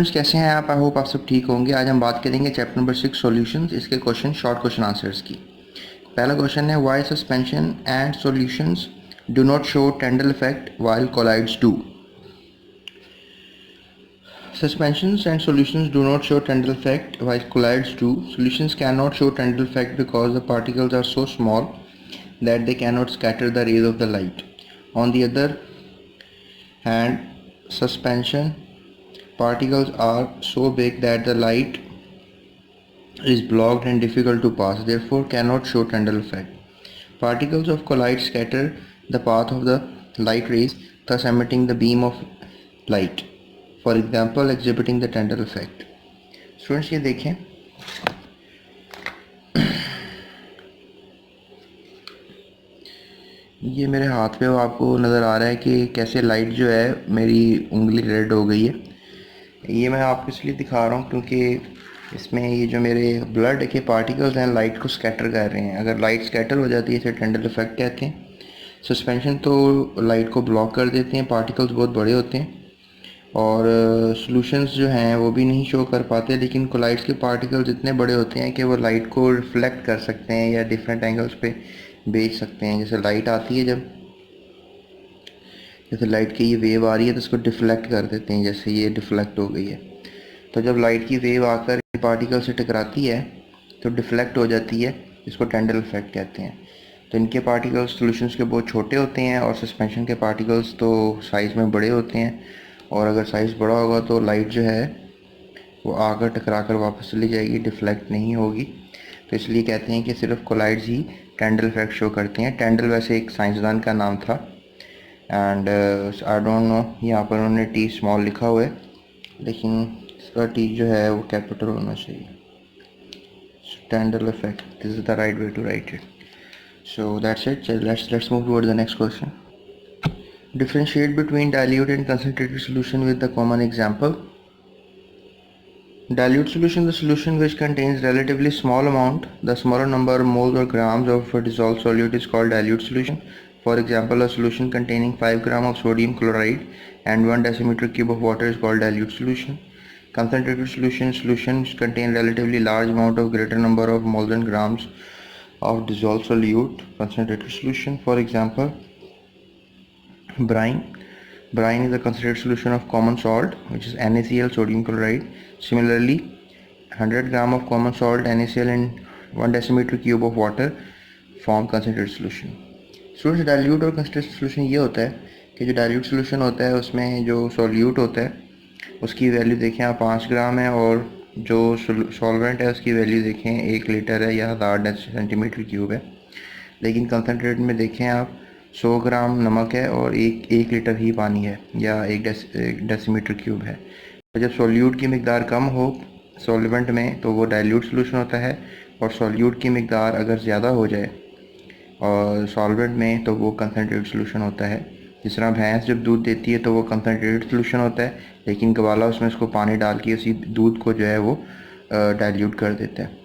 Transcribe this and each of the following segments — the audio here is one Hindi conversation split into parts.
स्टूडेंट्स कैसे हैं आप? आई होप आप सब ठीक होंगे। आज हम बात करेंगे चैप्टर नंबर 6 सॉल्यूशंस, इसके क्वेश्चन शॉर्ट क्वेश्चन आंसर्स की। पहला क्वेश्चन है why suspension and solutions do not show Tyndall effect while colloids do. Suspensions and solutions do not show Tyndall effect while collides do. Solutions cannot show Tyndall effect because the particles are so small that they cannot scatter the rays of the light. On the other hand, suspension particles are so big that the light is blocked and difficult to pass, therefore cannot show Tyndall effect. Particles of collide scatter the path of the light rays, thus emitting the beam of light. For example, exhibiting the Tyndall effect. Students ये देखें, ये मेरे हाथ पे आपको नज़र आ रहा है कि कैसे लाइट जो है मेरी उंगली रेड हो गई है। ये मैं आपको इसलिए दिखा रहा हूँ क्योंकि इसमें ये जो मेरे ब्लड के पार्टिकल्स हैं लाइट को स्कैटर कर रहे हैं। अगर लाइट स्कैटर हो जाती है इसे टेंडल इफेक्ट कहते हैं। सस्पेंशन तो लाइट को ब्लॉक कर देते हैं, पार्टिकल्स बहुत बड़े होते हैं और सॉल्यूशंस जो हैं वो भी नहीं शो कर पाते, लेकिन कोलाइड्स के पार्टिकल्स इतने बड़े होते हैं कि वो लाइट को रिफ्लेक्ट कर सकते हैं या डिफरेंट एंगल्स पे भेज सकते हैं। जैसे लाइट आती है, जैसे लाइट की ये वेव आ रही है तो इसको डिफ्लेक्ट कर देते हैं, जैसे ये डिफ्लेक्ट हो गई है। तो जब लाइट की वेव आकर पार्टिकल से टकराती है तो डिफ्लेक्ट हो जाती है, इसको टेंडल इफेक्ट कहते हैं। तो इनके पार्टिकल्स सॉल्यूशंस के बहुत छोटे होते हैं और सस्पेंशन के पार्टिकल्स तो साइज़ में बड़े होते हैं, और अगर साइज़ बड़ा होगा तो लाइट जो है वो आकर टकरा कर वापस चली जाएगी, डिफ्लेक्ट नहीं होगी। तो इसलिए कहते हैं कि सिर्फ कोलाइड्स ही टेंडल इफेक्ट शो करते हैं। टेंडल वैसे एक साइंसदान का नाम था एंड आई डोंट नो, यहाँ पर उन्होंने टी स्मॉल लिखा हुआ है, लेकिन इसका टी जो है वो कैपिटल होना चाहिए। Tyndall effect, this is the right way to write it. So that's it. So let's move toward the next question. Differentiate between dilute and concentrated solution with the common example. Dilute solution, the solution which contains relatively small amount, the smaller number of moles or grams of dissolved solute is called dilute solution. For example, a solution containing 5 grams of sodium chloride and 1 decimeter cube of water is called dilute solution. Concentrated solutions contain relatively large amount of greater number of moles and grams of dissolved solute. Concentrated solution, for example, brine. Brine is a concentrated solution of common salt, which is NaCl, sodium chloride. Similarly, 100 gram of common salt, NaCl and 1 decimeter cube of water form concentrated solution. Students, dilute और कंसंट्रेटेड सोल्यूशन ये होता है कि जो डाइल्यूट सोल्यूशन होता है उसमें जो सोल्यूट होता है उसकी वैल्यू देखें आप 5 ग्राम है, और जो सॉल्वेंट है उसकी वैल्यू देखें 1 लीटर है या 1000 सेंटीमीटर क्यूब है। लेकिन कंसनट्रेट में देखें आप 100 ग्राम नमक है और एक लीटर ही पानी है या 1 डेसीमीटर क्यूब है। तो जब सोल्यूट की मकदार कम हो सॉल्वेंट में तो वो डाइल्यूट सोल्यूशन होता है, और सोल्यूट की मकदार अगर ज़्यादा हो जाए और सॉल्वेंट में तो वो कंसनट्रेटेड सोल्यूशन होता है। जिस तरह भैंस जब दूध देती है तो वो कंसनट्रेटेड सोल्यूशन होता है, लेकिन गवाला उसमें उसको पानी डाल के उसी दूध को जो है वो डाइल्यूट कर देता है।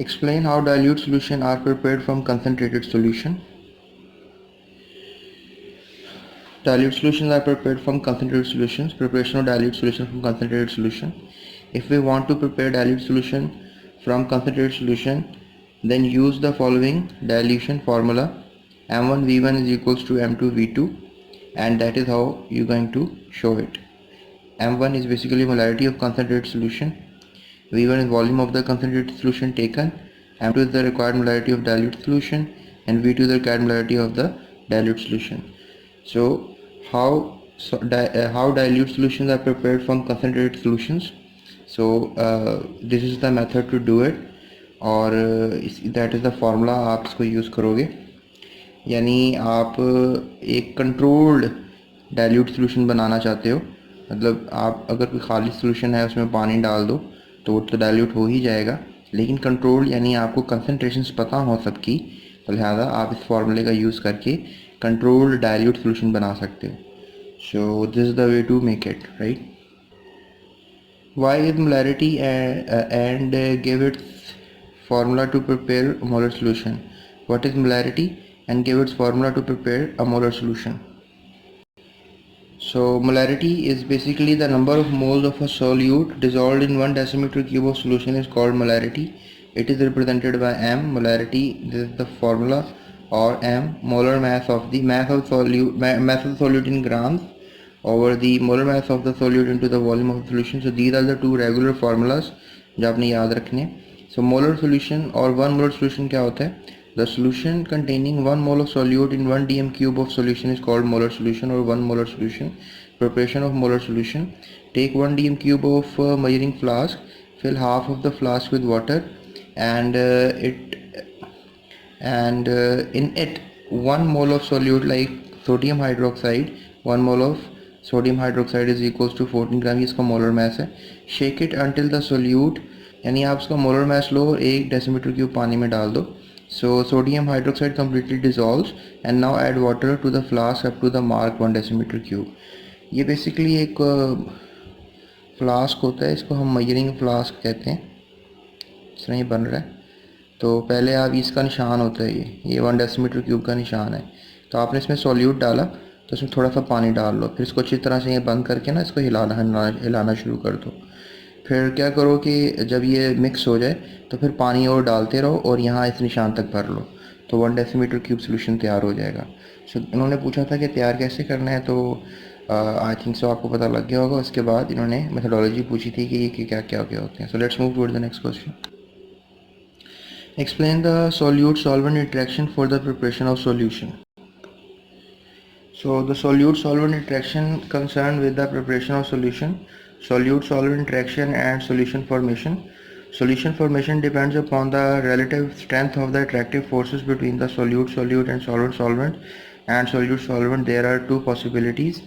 Explain how dilute solution are prepared from concentrated solution. Dilute solutions are prepared from concentrated solutions. Preparation of dilute solution from concentrated solution. If we want to prepare dilute solution from concentrated solution, then use the following dilution formula. M1V1 is equals to M2V2, and that is how you're going to show it. M1 is basically molarity of concentrated solution. V1 is volume of the concentrated solution taken. M2 is the required molarity of dilute solution, and V2 is the required molarity of the dilute solution. So how dilute solutions are prepared from concentrated solutions. So this is the method to do it, और that is the formula आप इसको यूज़ करोगे। यानी आप एक कंट्रोल्ड डाइल्यूट सॉल्यूशन बनाना चाहते हो, मतलब आप अगर कोई खाली सॉल्यूशन है उसमें पानी डाल दो तो वो तो डाइल्यूट हो ही जाएगा, लेकिन कंट्रोल यानी आपको कंसनट्रेशंस पता हो सबकी, तो लिहाजा आप इस फार्मूले का यूज़ करके कंट्रोल्ड डाइल्यूट सॉल्यूशन बना सकते हो। So this is the way to make it right. Why is molarity and give its formula to prepare a molar solution. What is molarity and give its formula to prepare a molar solution. So molarity is basically the number of moles of a solute dissolved in 1 decimeter cube of solution is called molarity. It is represented by m. Molarity, this is the formula, or m, molar mass of the mass of solute in grams over the molar mass of the solute into the volume of the solution. So these are the two regular formulas जो आपने याद रखने. So molar solution or 1 molar solution क्या होता है? The solution containing 1 mole of solute in 1 dm cube of solution is called molar solution or 1 molar solution. Preparation of molar solution: take 1 dm cube of measuring flask, fill half of the flask with water, and in it 1 mole of solute like sodium hydroxide. 1 mole of sodium hydroxide is equals to 14 ग्राम, इसका मोलर मास है. Shake it until the solute, यानी आप इसका मोलर मास लो, 1 डेसीमीटर क्यूब पानी में डाल दो. So sodium hydroxide completely dissolves and now add water to the flask up to the mark 1 decimeter cube. ये बेसिकली एक फ्लास्क होता है, इसको हम मेजरिंग फ्लास्क कहते हैं. इस तरह ये बन रहा है. तो पहले आप इसका निशान होता है, ये 1 डेसीमीटर क्यूब का निशान है. तो आपने इसमें सोल्यूट डाला तो इसमें थोड़ा सा पानी डाल लो, फिर इसको अच्छी तरह से ये बंद करके ना इसको हिलाना शुरू कर दो. फिर क्या करो कि जब ये मिक्स हो जाए तो फिर पानी और डालते रहो और यहाँ इस निशान तक भर लो, तो 1 डेसीमीटर क्यूब सोल्यूशन तैयार हो जाएगा. सो इन्होंने पूछा था कि तैयार कैसे करना है, तो आई थिंक सो आपको पता लग गया होगा. उसके बाद इन्होंने मेथडोलॉजी पूछी थी कि ये क्या क्या होते हैं. So let's move toward the next question. Explain the solute-solvent interaction for the preparation of solution. So the solute-solvent interaction concerned with the preparation of solution, solute-solvent interaction and solution formation. Solution formation depends upon the relative strength of the attractive forces between the solute-solute and solvent-solvent. And solute-solvent, there are two possibilities.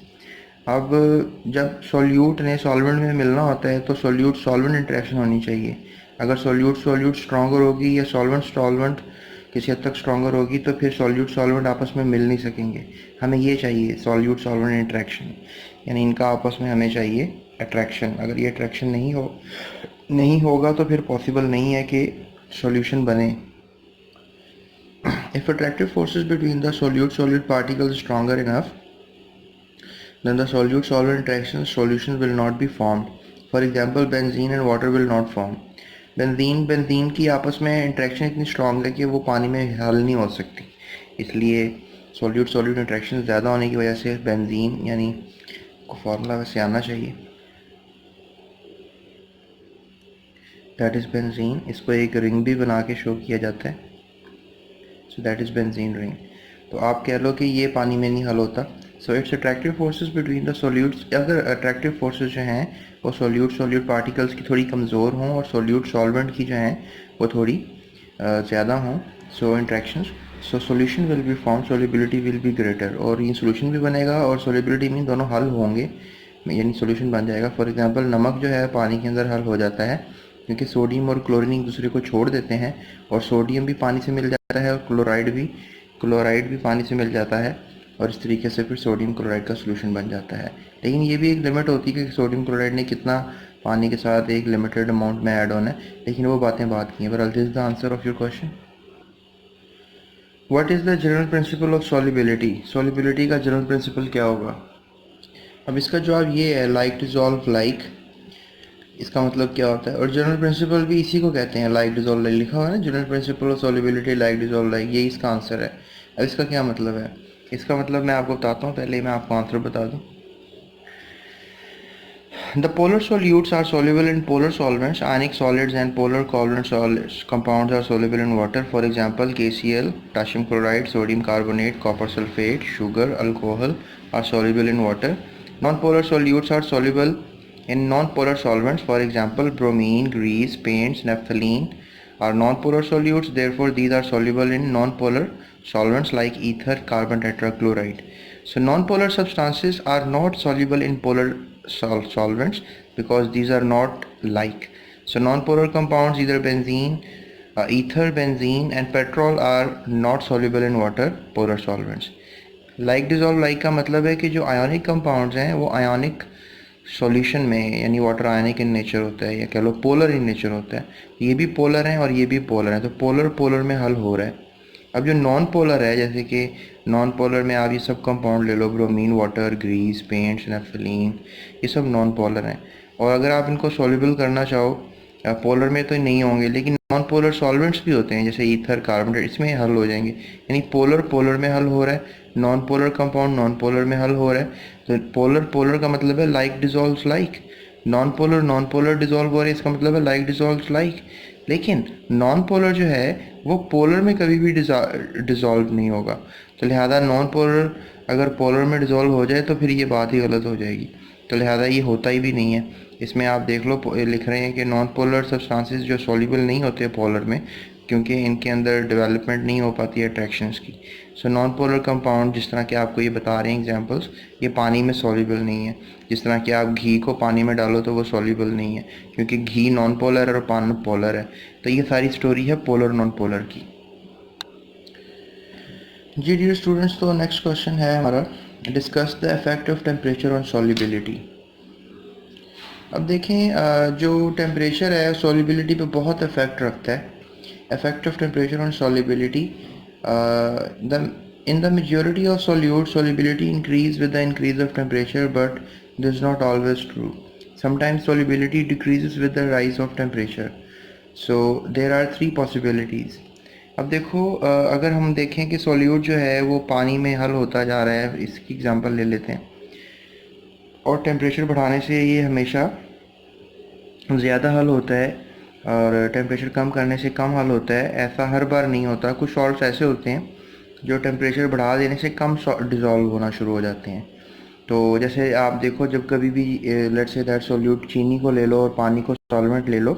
अब जब सोल्यूट ने सॉल्वेंट में मिलना होता है तो सोल्यूट सॉल्वेंट इंटरेक्शन होनी चाहिए. अगर सोल्यूट सोल्यूट स्ट्रॉन्गर होगी या सॉल्वेंट सॉल्वेंट किसी हद तक स्ट्रॉन्गर होगी तो फिर सोल्यूट सॉल्वेंट आपस में मिल नहीं सकेंगे. हमें ये चाहिए सोल्यूट सॉल्वेंट इंटरेक्शन, यानी इनका आपस में हमें चाहिए अट्रैक्शन. अगर ये अट्रैक्शन नहीं होगा तो फिर पॉसिबल नहीं है कि सॉल्यूशन बने. If attractive forces between the solute particles stronger enough, then the solute-solvent interaction solution will not be formed. For example, benzene and water will not form. Benzene की आपस में इंट्रैक्शन इतनी स्ट्रॉन्ग है कि वो पानी में हल नहीं हो सकती. इसलिए सोल्यूट इंट्रैक्शन ज़्यादा होने की वजह से बेंजीन, यानी को फार्मूला वैसे आना चाहिए, दैट इज़ बेंजीन. इसको एक रिंग भी बना के शो किया जाता है. So that is benzene ring. तो आप कह लो कि ये पानी में नहीं हल होता. So it's attractive forces between the solutes. अगर अट्रैक्टिव फोर्सेस जो हैं वो सोल्यूट पार्टिकल्स की थोड़ी कमज़ोर हों और सोल्यूट सॉल्वेंट की जो हैं वो थोड़ी ज़्यादा हों, so interactions, so solution will be form, solubility will be greater. और ये सोल्यूशन भी बनेगा और सोल्यूबिलिटी मीन दोनों हल होंगे, यानी सोल्यूशन बन जाएगा. फॉर एग्जांपल नमक जो है पानी के अंदर हल हो जाता है क्योंकि सोडियम और क्लोरीन एक दूसरे को छोड़ देते हैं, और सोडियम भी पानी से मिल जाता है और क्लोराइड भी पानी से मिल जाता है, और इस तरीके से फिर सोडियम क्लोराइड का सोल्यूशन बन जाता है. लेकिन ये भी एक लिमिट होती है कि सोडियम क्लोराइड ने कितना पानी के साथ एक लिमिटेड अमाउंट में ऐड होना है, लेकिन वो बातें बात की हैं. But this is the answer of your question. What is the general principle of solubility. Solubility का जनरल प्रिंसिपल क्या होगा? अब इसका जवाब ये है, लाइक डिजॉल्व लाइक. इसका मतलब क्या होता है? और जनरल प्रिंसिपल भी इसी को कहते हैं, लाइक डिजॉल्व लाइक लिखा हुआ है ना, general principle of solubility like dissolve like, यही इसका आंसर है. अब इसका क्या मतलब है? इसका मतलब मैं आपको बताता हूँ, पहले मैं आपको आंसर बता दूँ. The polar solutes are soluble in polar solvents. Ionic solids and polar covalent solids compounds are soluble in water. For example, KCl, potassium chloride, sodium carbonate, copper sulfate, sugar, alcohol are soluble in water. Non-polar solutes are soluble in non-polar solvents. For example, bromine, grease, paints, naphthalene are non-polar solutes. Therefore, these are soluble in non-polar solvents like ether, carbon tetrachloride. So non-polar substances are not soluble in polar solvents because these are not like. So non-polar compounds, either benzene, ether, benzene and petrol are not soluble in water, polar solvents. Like dissolve like का मतलब है कि जो ionic compounds हैं वो ionic सॉल्यूशन में, यानी वाटर आयनिक इन नेचर होता है, या कह लो पोलर इन नेचर होता है. ये भी पोलर हैं और ये भी पोलर हैं, तो पोलर में हल हो रहा है. अब जो नॉन पोलर है, जैसे कि नॉन पोलर में आप ये सब कंपाउंड ले लो, bromine water, grease, paints, naphthalene, ये सब नॉन पोलर हैं। और अगर आप इनको सॉल्युबल करना चाहो, पोलर में तो नहीं होंगे, लेकिन नॉन पोलर सॉल्वेंट्स भी होते हैं जैसे ईथर, कार्बन, इसमें हल हो जाएंगे। यानी पोलर पोलर में हल हो रहा है, non polar compound non polar में हल हो रहा है। तो पोलर पोलर का मतलब है like dissolves like, non polar dissolve हो रहा है, इसका मतलब है लाइक डिजोल्व्स लाइक। लेकिन नॉन पोलर जो है वो पोलर में कभी भी डिजोल्व नहीं होगा। तो लिहाजा नॉन पोलर अगर पोलर में डिजोल्व हो जाए तो फिर ये बात ही गलत हो जाएगी। तो लिहाजा ये होता ही भी नहीं है। इसमें आप देख लो, लिख रहे हैं कि नॉन पोलर सब्सटेंसेस जो सॉल्युबल नहीं होते पोलर में, क्योंकि इनके अंदर डेवलपमेंट नहीं हो पाती है अट्रैक्शंस की। सो नॉन पोलर कंपाउंड जिस तरह के आपको ये बता रहे हैं एग्जांपल्स, ये पानी में सॉल्युबल नहीं है। जिस तरह कि आप घी को पानी में डालो तो वो सॉल्युबल नहीं है, क्योंकि घी नॉन पोलर है और पानी पोलर है। तो ये सारी स्टोरी है पोलर नॉन पोलर की। जी डियर स्टूडेंट्स, तो नेक्स्ट क्वेश्चन है हमारा, discuss the effect of temperature on solubility. अब देखें, जो टेम्परेचर है सॉल्युबिलिटी पे बहुत इफेक्ट रखता है। Effect of temperature on solubility, the in the majority of solutes solubility increase with the increase of temperature, but this is not always true. Sometimes solubility decreases with the rise of temperature. So there are three possibilities. अब देखो, अगर हम देखें कि सोल्यूट जो है वो पानी में हल होता जा रहा है, इसकी एग्जांपल ले लेते हैं, और टेम्परेचर बढ़ाने से ये हमेशा ज़्यादा हल होता है और टेम्परेचर कम करने से कम हल होता है। ऐसा हर बार नहीं होता, कुछ सॉल्ट्स ऐसे होते हैं जो टेम्परेचर बढ़ा देने से कम डिज़ोल्व होना शुरू हो जाते हैं। तो जैसे आप देखो, जब कभी भी लेट्स से दैट सोल्यूट, चीनी को ले लो और पानी को सॉल्वेंट ले लो,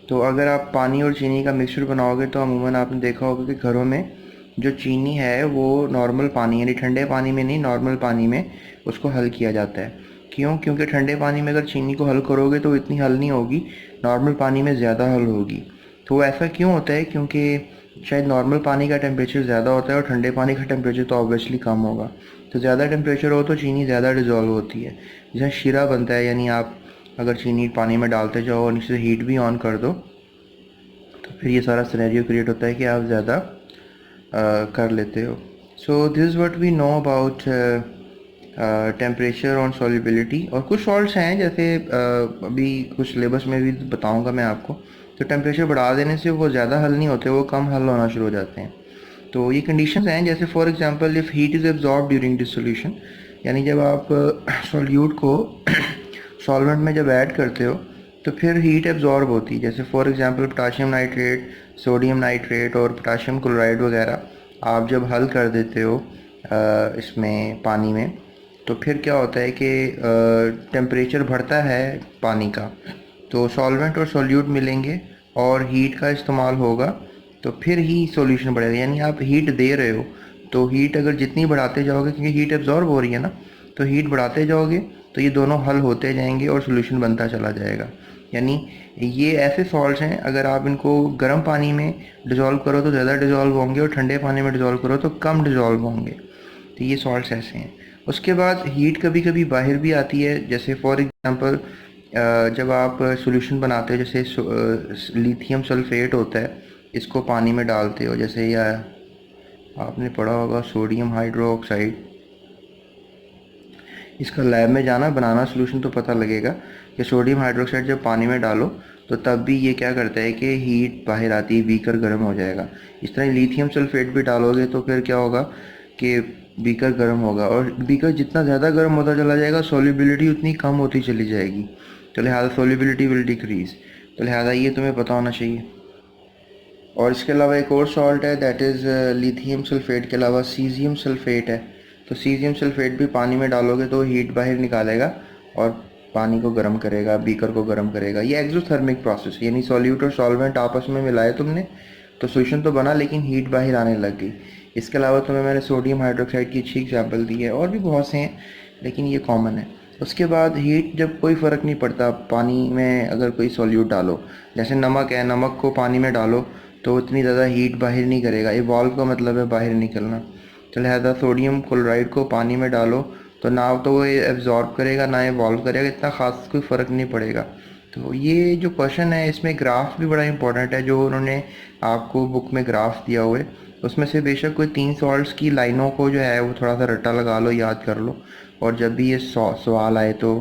तो अगर आप पानी और चीनी का मिक्सचर बनाओगे तो अमूमन आपने देखा होगा कि घरों में जो चीनी है वो नॉर्मल पानी, यानी ठंडे पानी में नहीं, नॉर्मल पानी में उसको हल किया जाता है। क्यों? क्योंकि ठंडे पानी में अगर चीनी को हल करोगे तो इतनी हल नहीं होगी, नॉर्मल पानी में ज़्यादा हल होगी। तो ऐसा क्यों होता है? क्योंकि शायद नॉर्मल पानी का टेम्परेचर ज़्यादा होता है और ठंडे पानी का टेम्परेचर तो ऑब्वियसली कम होगा। तो ज़्यादा टेम्परेचर हो तो चीनी ज़्यादा डिज़ोल्व होती है। जैसे शीरा बनता है, यानी आप अगर चीनी पानी में डालते जाओ और नीचे से हीट भी ऑन कर दो, तो फिर ये सारा सिनेरियो क्रिएट होता है कि आप ज़्यादा कर लेते हो। So this is what we know about temperature on solubility. और कुछ सॉल्ट्स हैं, जैसे अभी कुछ सिलेबस में भी बताऊंगा मैं आपको, तो टेम्परेचर बढ़ा देने से वो ज़्यादा हल नहीं होते, वो कम हल होना शुरू हो जाते हैं। तो ये कंडीशंस हैं, जैसे for example if heat is absorb during dissolution, यानी जब आप सॉल्यूट को सॉल्वेंट में जब ऐड करते हो तो फिर हीट एब्जॉर्ब होती है। जैसे for example potassium nitrate, sodium nitrate और पोटाशियम क्लोराइड वगैरह आप जब हल कर देते हो इसमें पानी में, तो फिर क्या होता है कि टेम्परेचर बढ़ता है पानी का, तो सॉल्वेंट और सॉल्यूट मिलेंगे और हीट का इस्तेमाल होगा, तो फिर ही सॉल्यूशन बढ़ेगा। यानी आप हीट दे रहे हो, तो हीट अगर जितनी बढ़ाते जाओगे, क्योंकि हीट एब्जॉर्ब हो रही है ना, तो हीट बढ़ाते जाओगे तो ये दोनों हल होते जाएंगे और सॉल्यूशन बनता चला जाएगा। यानी ये ऐसे सॉल्ट्स हैं, अगर आप इनको गर्म पानी में डिज़ोल्व करो तो ज़्यादा डिज़ोल्व होंगे और ठंडे पानी में डिज़ोल्व करो तो कम डिज़ोल्व होंगे। तो ये सॉल्ट्स ऐसे हैं। उसके बाद हीट कभी कभी बाहर भी आती है। जैसे फॉर एग्जांपल जब आप सॉल्यूशन बनाते हो, जैसे लिथियम सल्फेट होता है, इसको पानी में डालते हो, जैसे या आपने पढ़ा होगा सोडियम हाइड्रोक्साइड, इसका लैब में जाना, बनाना सॉल्यूशन तो पता लगेगा कि सोडियम हाइड्रोक्साइड जब पानी में डालो तो तब भी ये क्या करता है कि हीट बाहर आती है, बीकर गर्म हो जाएगा। इस तरह लिथियम सल्फेट भी डालोगे तो फिर क्या होगा कि बीकर गर्म होगा, और बीकर जितना ज़्यादा गर्म होता चला जाएगा सॉल्युबिलिटी उतनी कम होती चली जाएगी, तो लिहाजा सॉल्युबिलिटी विल डिक्रीज। तो लिहाजा ये तुम्हें पता होना चाहिए। और इसके अलावा एक और सॉल्ट है, दैट इज़ लिथियम सल्फेट के अलावा सीजियम सल्फेट है। तो सीजियम सल्फेट भी पानी में डालोगे तो हीट बाहर निकालेगा और पानी को गर्म करेगा, बीकर को गर्म करेगा। ये एक्सोथर्मिक प्रोसेस, यानी सॉल्यूट और सॉल्वेंट आपस में मिलाए तुमने तो सोल्यूशन तो बना, लेकिन हीट बाहर आने लग गई। इसके अलावा तुम्हें मैंने सोडियम हाइड्रोक्साइड की अच्छी एग्जाम्पल दी है, और भी बहुत से हैं लेकिन ये कॉमन है। उसके बाद हीट जब कोई फ़र्क नहीं पड़ता, पानी में अगर कोई सॉल्यूट डालो, जैसे नमक है, नमक को पानी में डालो तो इतनी ज़्यादा हीट बाहर नहीं करेगा। इवॉल्व का मतलब है बाहर निकलना। तो लिहाजा सोडियम क्लोराइड को पानी में डालो तो ना तो वो एब्जॉर्ब करेगा ना इवॉल्व करेगा, इतना ख़ास कोई फ़र्क नहीं पड़ेगा। तो ये जो क्वेश्चन है इसमें ग्राफ भी बड़ा इंपॉर्टेंट है, जो उन्होंने आपको बुक में ग्राफ दिया हुआ है उसमें से बेशक कोई 3 सॉल्ट्स की लाइनों को जो है वो थोड़ा सा रट्टा लगा लो, याद कर लो, और जब भी ये सवाल आए तो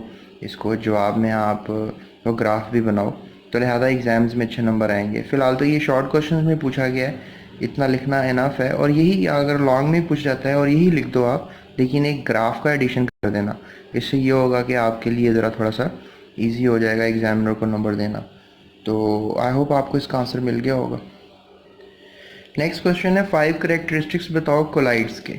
इसको जवाब में आप वो ग्राफ भी बनाओ, तो लिहाजा एग्ज़ाम्स में अच्छे नंबर आएंगे। फ़िलहाल तो ये शॉर्ट क्वेश्चन में पूछा गया है, इतना लिखना इनफ है, और यही अगर लॉन्ग में पूछ जाता है और यही लिख दो आप, लेकिन एक ग्राफ का एडिशन कर देना, इससे ये होगा कि आपके लिए ज़रा थोड़ा सा इजी हो जाएगा एग्जामिनर को नंबर देना। तो आई होप आपको इसका आंसर मिल गया होगा। नेक्स्ट क्वेश्चन है 5 करेक्टरिस्टिक्स बताओ कोलाइड्स के।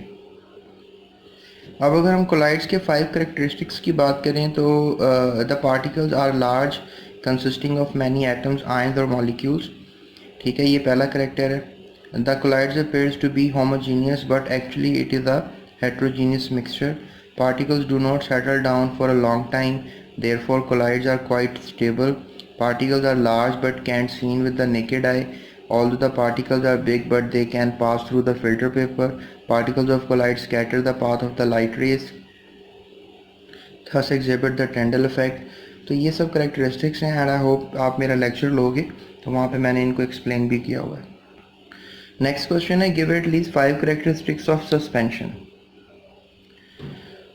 अब अगर हम कोलाइड्स के 5 करेक्टरिस्टिक्स की बात करें तो the particles are large consisting of many atoms, ions और मॉलिक्यूल्स। ठीक है, ये पहला करेक्टर है। The colloids appears to be homogeneous but actually it is a heterogeneous mixture. Particles do not settle down for a long time, therefore collides are quite stable. Particles are large but can't seen with the naked eye. Although the particles are big but they can pass through the filter paper. Particles of collide scatter the path of the light rays, thus exhibit the Tyndall effect. तो ये सब करेक्टरिस्टिक्स हैं, एंड आई होप आप मेरा लेक्चर लोगे तो वहाँ पे मैंने इनको एक्सप्लेन भी किया हुआ है। नेक्स्ट क्वेश्चन है give at least 5 characteristics of suspension.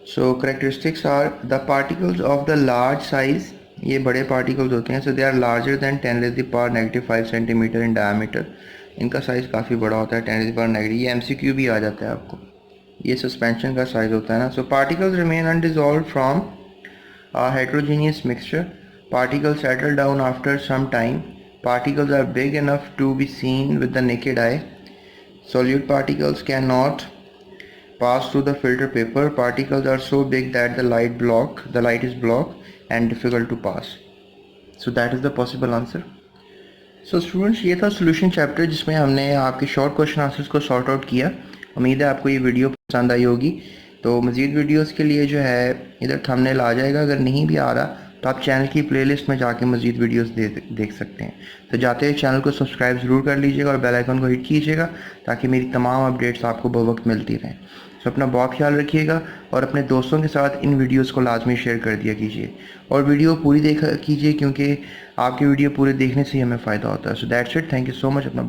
So characteristics are the particles of the large size, ये बड़े पार्टिकल्स होते हैं, so they are larger than 10⁻⁻5 centimetre in diameter. इनका साइज़ काफ़ी बड़ा होता है, 10⁻⁻, ये MCQ भी आ जाता है आपको, ये सस्पेंशन का साइज़ होता है ना। So particles remain undissolved from a heterogeneous mixture. Particles settle down after some time. Particles are big enough to be seen with the naked eye. Solute particles cannot pass through the filter paper. Particles are so big that the light is blocked and difficult to pass. So that is the possible answer. So students, ये था solution chapter जिसमें हमने आपके short question answers को sort out किया। उम्मीद है आपको ये वीडियो पसंद आई होगी। तो मज़ीद वीडियोस के लिए जो है इधर थंबनेल आ जाएगा, अगर नहीं भी आ रहा तो आप चैनल की प्लेलिस्ट में जाके मज़ीद वीडियोस देख सकते हैं। तो जाते हैं चैनल को सब्सक्राइब ज़रूर कर लीजिएगा और बेल आइकन को हिट कीजिएगा ताकि मेरी तमाम अपडेट्स आपको बवक्त मिलती रहें। तो अपना बहुत ख्याल रखिएगा और अपने दोस्तों के साथ इन वीडियोस को लाजमी शेयर कर दिया कीजिए, और वीडियो पूरी देखा कीजिए क्योंकि आपकी वीडियो पूरे देखने से ही हमें फ़ायदा होता है। So that's it, thank you so much. अपना